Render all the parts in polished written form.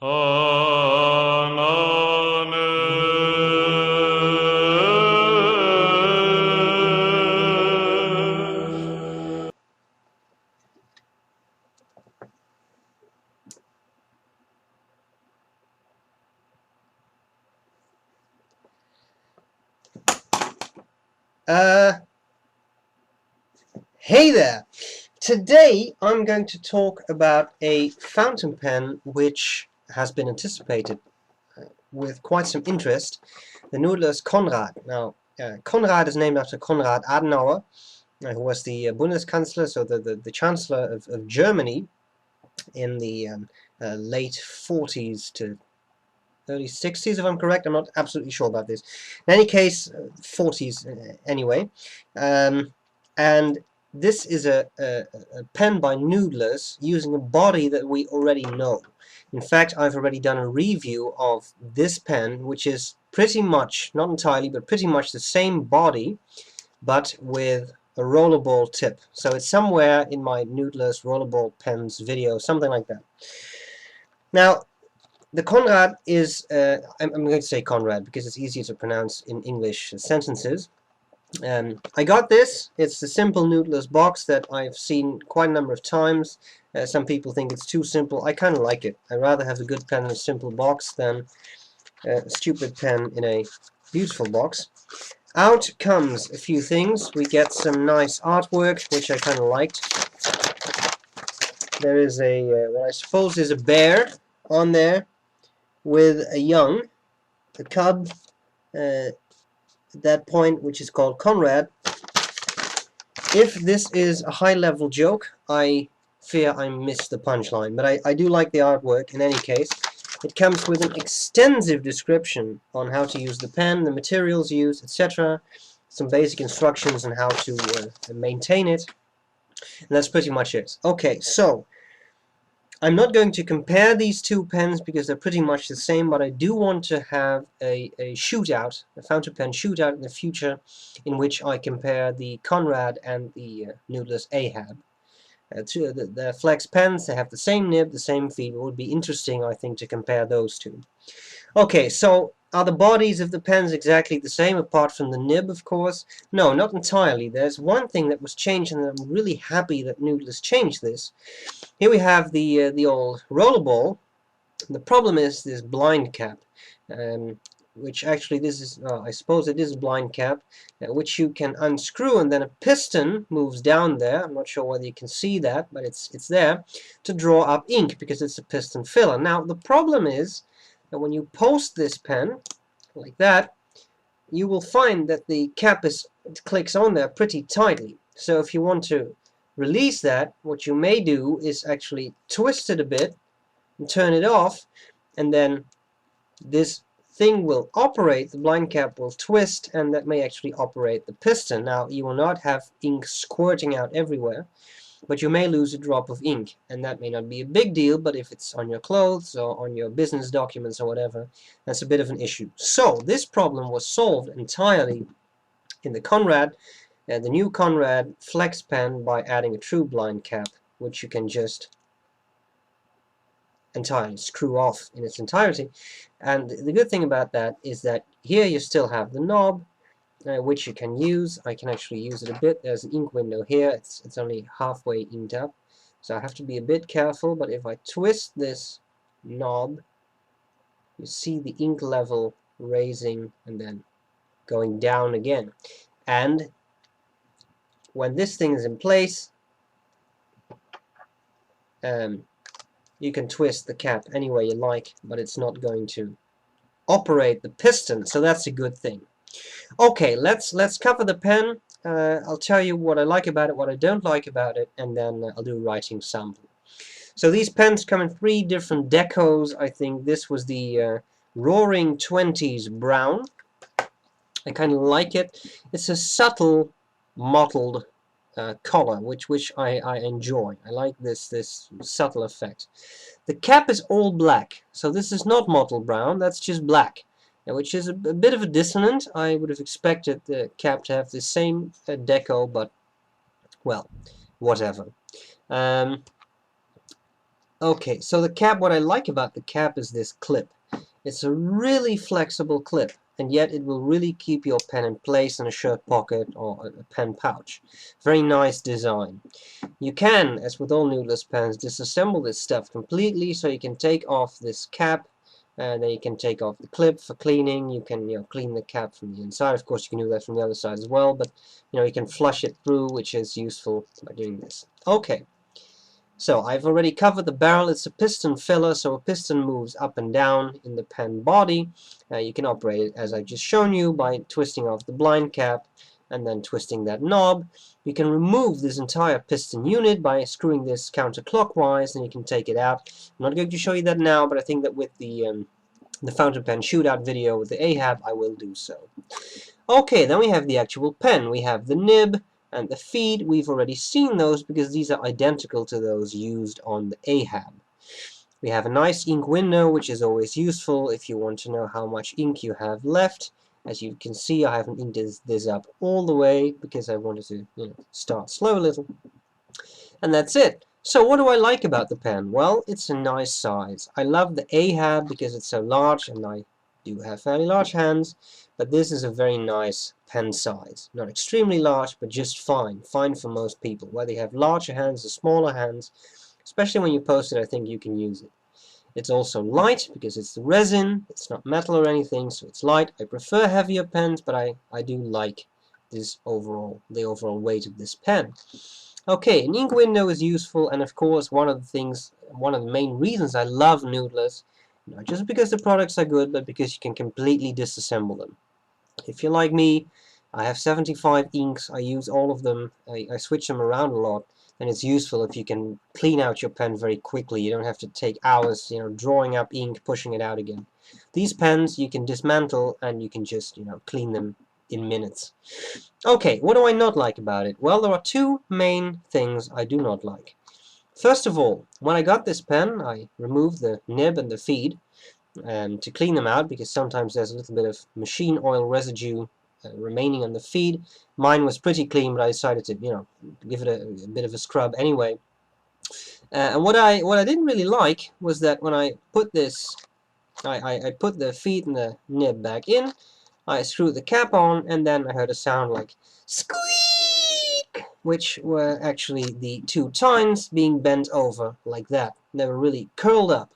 Hey there! Today I'm going to talk about a fountain pen which has been anticipated with quite some interest, the Noodler's Konrad. Now, Konrad is named after Konrad Adenauer, who was the Bundeskanzler, so the Chancellor of Germany in the late 40s to early 60s, if I'm correct. I'm not absolutely sure about this. In any case, 40s anyway. And this is a pen by Noodlers using a body that we already know. In fact, I've already done a review of this pen, which is pretty much, not entirely, but pretty much the same body, but with a rollerball tip. So it's somewhere in my Noodlers rollerball pens video, something like that. Now, the Konrad is, I'm going to say Konrad because it's easier to pronounce in English sentences. I got this. It's the simple Noodler's box that I've seen quite a number of times. Some people think it's too simple. I kind of like it. I'd rather have a good pen in a simple box than a stupid pen in a beautiful box. Out comes a few things. We get some nice artwork, which I kind of liked. There is a, what I suppose is a bear on there with a young, a cub, at that point, which is called Konrad. If this is a high-level joke, I fear I missed the punchline, but I do like the artwork in any case. It comes with an extensive description on how to use the pen, the materials used, etc. Some basic instructions on how to maintain it, and that's pretty much it. Okay, so I'm not going to compare these two pens because they're pretty much the same, but I do want to have a shootout, a fountain pen shootout in the future, in which I compare the Konrad and the Noodler's Ahab. The flex pens, they have the same nib, the same feed. It would be interesting, I think, to compare those two. Okay, so are the bodies of the pens exactly the same, apart from the nib, of course? No, not entirely. There's one thing that was changed, and I'm really happy that Noodler's changed this. Here we have the old rollerball. The problem is this blind cap, which actually this is, I suppose it is a blind cap, which you can unscrew, and then a piston moves down there. I'm not sure whether you can see that, but it's there to draw up ink because it's a piston filler. Now the problem is that when you post this pen like that, you will find that the cap clicks on there pretty tightly. So if you want to release that, what you may do is actually twist it a bit and turn it off, and then this thing will operate, the blind cap will twist, and that may actually operate the piston. Now, you will not have ink squirting out everywhere, but you may lose a drop of ink, and that may not be a big deal, but if it's on your clothes or on your business documents or whatever, that's a bit of an issue. So, this problem was solved entirely in the Konrad, the new Konrad Flex Pen, by adding a true blind cap, which you can just entirely screw off in its entirety. And the good thing about that is that here you still have the knob, which you can use. I can actually use it a bit. There's an ink window here. It's only halfway inked up, so I have to be a bit careful. But if I twist this knob, you see the ink level raising and then going down again. And when this thing is in place, you can twist the cap any way you like, but it's not going to operate the piston, so that's a good thing. Okay, let's cover the pen. I'll tell you what I like about it, what I don't like about it, and then I'll do a writing sample. So these pens come in 3 different decos. I think this was the Roaring 20s brown. I kind of like it. It's a subtle mottled color, which I enjoy. I like this subtle effect. The cap is all black, so this is not mottled brown, that's just black, which is a bit of a dissonant. I would have expected the cap to have the same deco, but, well, whatever. Okay, so the cap, what I like about the cap is this clip. It's a really flexible clip, and yet it will really keep your pen in place in a shirt pocket or a pen pouch. Very nice design. You can, as with all Noodler's pens, disassemble this stuff completely, so you can take off this cap, and then you can take off the clip for cleaning. You can, clean the cap from the inside. Of course, you can do that from the other side as well, but you can flush it through, which is useful by doing this. Okay. So I've already covered the barrel. It's a piston filler, so a piston moves up and down in the pen body. You can operate it, as I've just shown you, by twisting off the blind cap and then twisting that knob. You can remove this entire piston unit by screwing this counterclockwise, and you can take it out. I'm not going to show you that now, but I think that with the fountain pen shootout video with the Ahab, I will do so. Okay, then we have the actual pen. We have the nib and the feed. We've already seen those because these are identical to those used on the Ahab. We have a nice ink window, which is always useful if you want to know how much ink you have left. As you can see, I haven't inked this up all the way because I wanted to start slow a little. And that's it. So what do I like about the pen? Well, it's a nice size. I love the Ahab because it's so large, and I do have fairly large hands, but this is a very nice pen size. Not extremely large, but just fine. Fine for most people. Whether you have larger hands or smaller hands, especially when you post it, I think you can use it. It's also light because it's the resin. It's not metal or anything, so it's light. I prefer heavier pens, but I do like the overall weight of this pen. Okay, an ink window is useful, and of course one of the main reasons I love Noodlers, not just because the products are good, but because you can completely disassemble them. If you're like me, I have 75 inks, I use all of them, I switch them around a lot, and it's useful if you can clean out your pen very quickly. You don't have to take hours, drawing up ink, pushing it out again. These pens you can dismantle, and you can just, clean them in minutes. Okay, what do I not like about it? Well, there are two main things I do not like. First of all, when I got this pen, I removed the nib and the feed to clean them out, because sometimes there's a little bit of machine oil residue remaining on the feed. Mine was pretty clean, but I decided to, give it a bit of a scrub anyway. And what I didn't really like was that when I put this, I put the feed and the nib back in, I screwed the cap on, and then I heard a sound like squeak, which were actually the two tines being bent over like that. They were really curled up.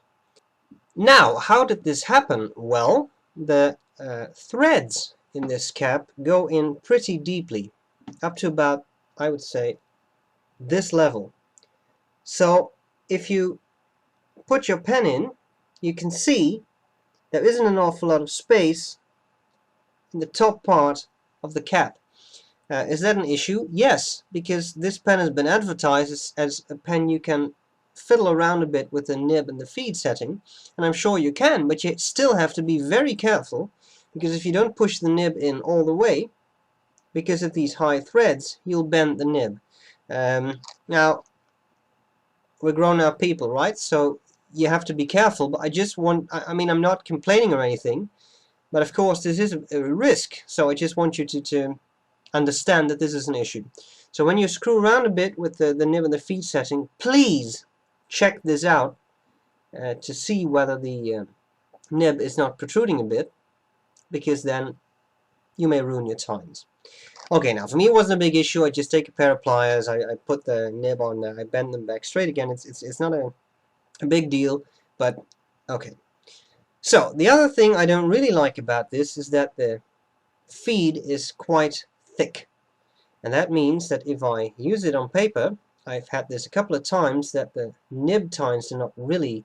Now, how did this happen? Well, the threads in this cap go in pretty deeply, up to about, I would say, this level. So if you put your pen in, you can see there isn't an awful lot of space in the top part of the cap. Is that an issue? Yes, because this pen has been advertised as a pen you can fiddle around a bit with the nib and the feed setting, and I'm sure you can, but you still have to be very careful, because if you don't push the nib in all the way, because of these high threads, you'll bend the nib. Now, we're grown-up people, right? So you have to be careful, but I mean, I'm not complaining or anything, but of course this is a risk, so I just want you to understand that this is an issue. So when you screw around a bit with the nib and the feed setting, please check this out to see whether the nib is not protruding a bit, because then you may ruin your tines. Okay, now for me it wasn't a big issue. I just take a pair of pliers, I put the nib on there, I bend them back straight again. It's not a big deal, but okay. So the other thing I don't really like about this is that the feed is quite thick, and that means that if I use it on paper, I've had this a couple of times, that the nib tines do not really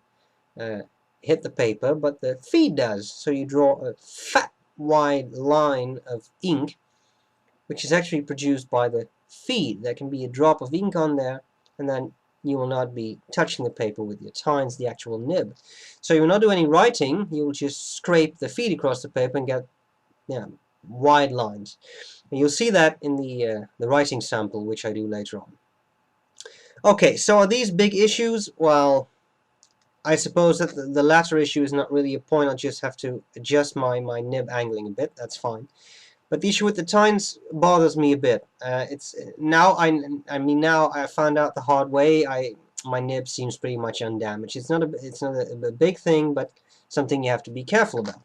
hit the paper, but the feed does. So you draw a fat wide line of ink, which is actually produced by the feed. There can be a drop of ink on there, and then you will not be touching the paper with your tines, the actual nib. So you will not do any writing, you will just scrape the feed across the paper and get wide lines. And you'll see that in the writing sample, which I do later on. Okay, so are these big issues? Well, I suppose that the latter issue is not really a point. I'll just have to adjust my nib angling a bit. That's fine. But the issue with the tines bothers me a bit. It's now I mean now I found out the hard way. my nib seems pretty much undamaged. It's not a big thing, but something you have to be careful about.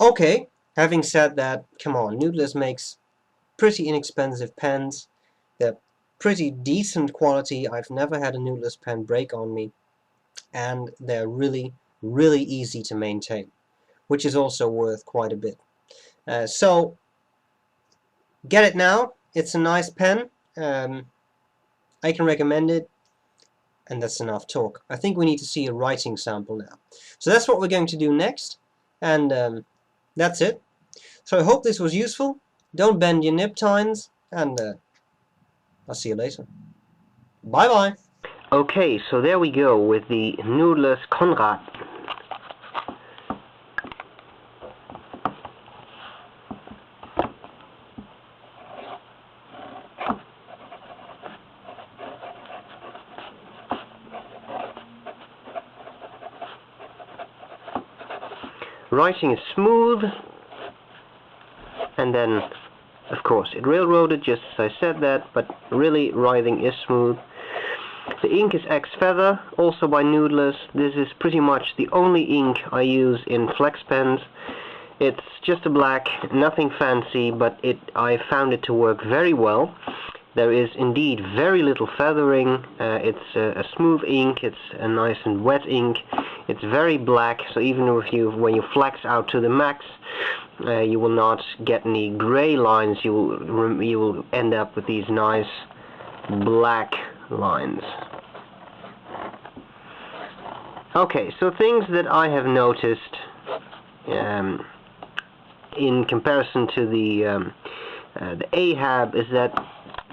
Okay, having said that, come on, Noodler makes pretty inexpensive pens. They're pretty decent quality. I've never had a Noodler pen break on me, and they're really, really easy to maintain, which is also worth quite a bit. So get it now. It's a nice pen. I can recommend it, and that's enough talk. I think we need to see a writing sample now. So that's what we're going to do next, and that's it. So I hope this was useful. Don't bend your nib tines, and I'll see you later. Bye bye. Okay, so there we go with the Noodler's Konrad. Writing is smooth, and then of course it railroaded just as I said that, but really writing is smooth. The ink is X-Feather, also by Noodler's. This is pretty much the only ink I use in flex pens. It's just a black, nothing fancy, but I found it to work very well. There is indeed very little feathering. It's a smooth ink, it's a nice and wet ink. It's very black, so even when you flex out to the max, you will not get any gray lines. You will end up with these nice black lines. Okay, so things that I have noticed in comparison to the Ahab is that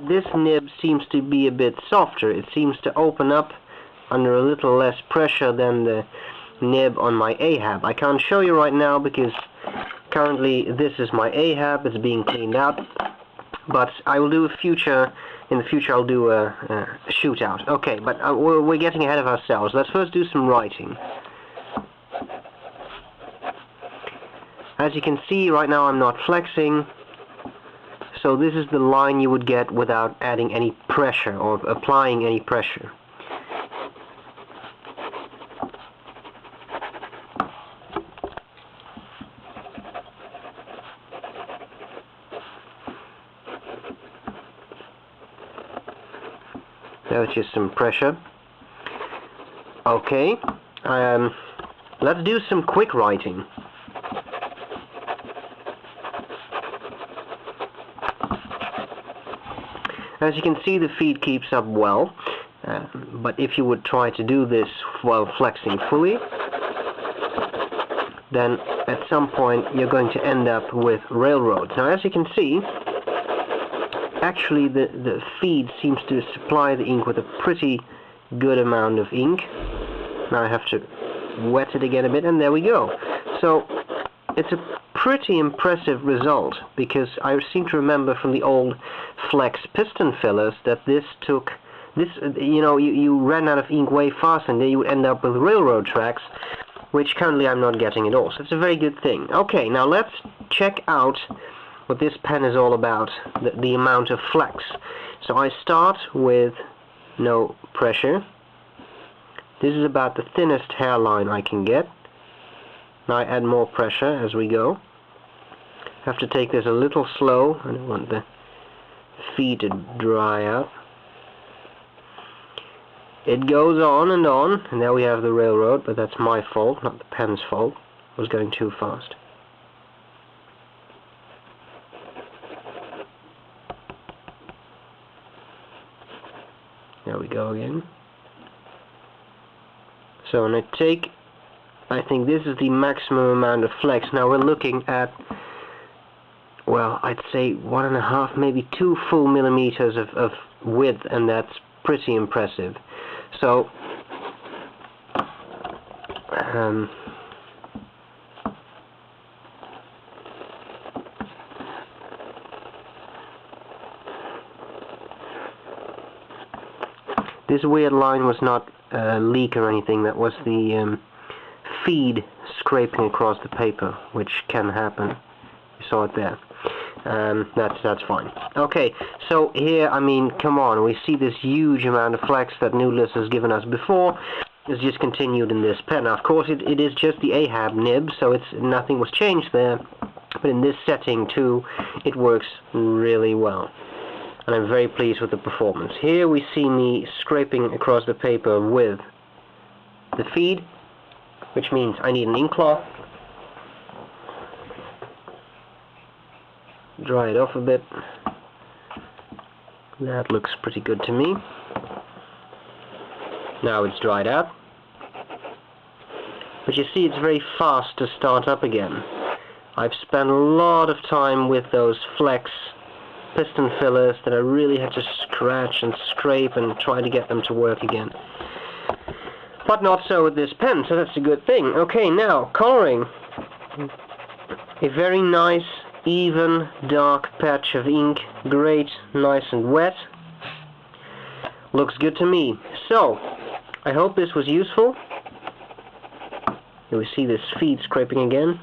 this nib seems to be a bit softer. It seems to open up under a little less pressure than the nib on my Ahab. I can't show you right now because currently this is my Ahab. It's being cleaned out, but I will do in the future I'll do a shootout. Okay, but we're getting ahead of ourselves. Let's first do some writing. As you can see, right now I'm not flexing, so this is the line you would get without adding any pressure or applying any pressure. That was just some pressure. Okay, let's do some quick writing. As you can see, the feed keeps up well, but if you would try to do this while flexing fully, then at some point you're going to end up with railroads. Now, as you can see, actually the feed seems to supply the ink with a pretty good amount of ink. Now I have to wet it again a bit, and there we go. So it's a pretty impressive result, because I seem to remember from the old flex piston fillers that you ran out of ink way fast, and then you would end up with railroad tracks, which currently I'm not getting at all. So it's a very good thing. Okay, now let's check out what this pen is all about, the amount of flex. So I start with no pressure. This is about the thinnest hairline I can get. Now I add more pressure as we go. Have to take this a little slow. I don't want the feed to dry out. It goes on, and there we have the railroad, but that's my fault, not the pen's fault. I was going too fast. There we go again. So when I think this is the maximum amount of flex. Now we're looking at, well, I'd say 1.5, maybe 2 full millimeters of width, and that's pretty impressive. So this weird line was not a leak or anything. That was the feed scraping across the paper, which can happen. You saw it there. That's fine. Okay, so here, I mean, come on, we see this huge amount of flex that Noodler has given us before. It's just continued in this pen. Now, of course, it is just the Ahab nib, so nothing was changed there. But in this setting too, it works really well. And I'm very pleased with the performance. Here we see me scraping across the paper with the feed, which means I need an ink cloth. Dry it off a bit. That looks pretty good to me. Now it's dried out. But you see, it's very fast to start up again. I've spent a lot of time with those flex piston fillers that I really had to scratch and scrape and try to get them to work again. But not so with this pen, so that's a good thing. Okay, now, coloring. A very nice, even, dark patch of ink. Great, nice and wet. Looks good to me. So, I hope this was useful. You see this feed scraping again.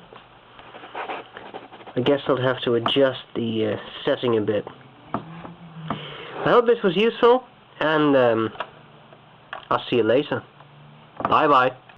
I guess I'll have to adjust the setting a bit. I hope this was useful, and I'll see you later. Bye bye.